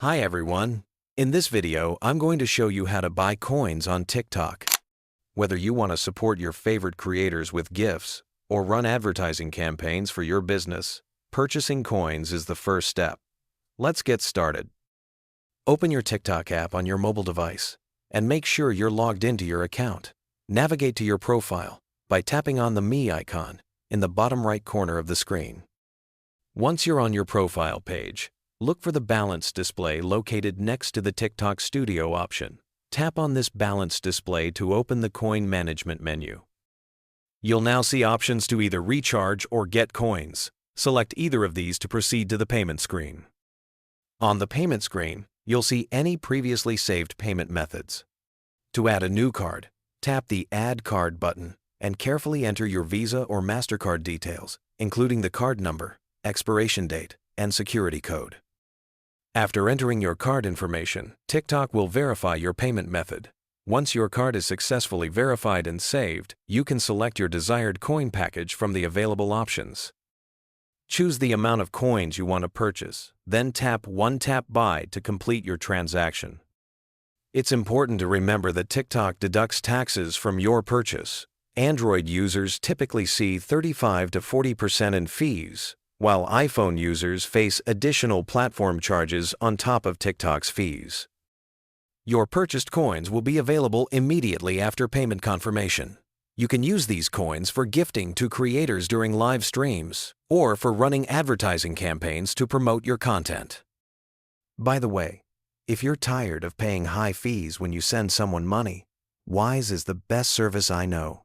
Hi everyone. In this video, I'm going to show you how to buy coins on TikTok. Whether you want to support your favorite creators with gifts or run advertising campaigns for your business, purchasing coins is the first step. Let's get started. Open your TikTok app on your mobile device and make sure you're logged into your account. Navigate to your profile by tapping on the Me icon in the bottom right corner of the screen. Once you're on your profile page, look for the balance display located next to the TikTok Studio option. Tap on this balance display to open the coin management menu. You'll now see options to either recharge or get coins. Select either of these to proceed to the payment screen. On the payment screen, you'll see any previously saved payment methods. To add a new card, tap the Add Card button and carefully enter your Visa or MasterCard details, including the card number, expiration date, and security code. After entering your card information, TikTok will verify your payment method. Once your card is successfully verified and saved, you can select your desired coin package from the available options. Choose the amount of coins you want to purchase, then tap One Tap Buy to complete your transaction. It's important to remember that TikTok deducts taxes from your purchase. Android users typically see 35 to 40% in fees, while iPhone users face additional platform charges on top of TikTok's fees. Your purchased coins will be available immediately after payment confirmation. You can use these coins for gifting to creators during live streams or for running advertising campaigns to promote your content. By the way, if you're tired of paying high fees when you send someone money, Wise is the best service I know.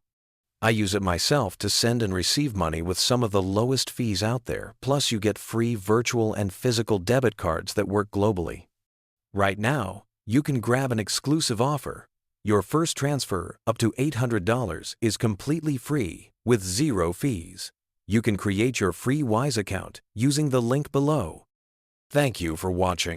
I use it myself to send and receive money with some of the lowest fees out there, plus you get free virtual and physical debit cards that work globally. Right now, you can grab an exclusive offer. Your first transfer up to $800 is completely free with zero fees. You can create your free Wise account using the link below. Thank you for watching.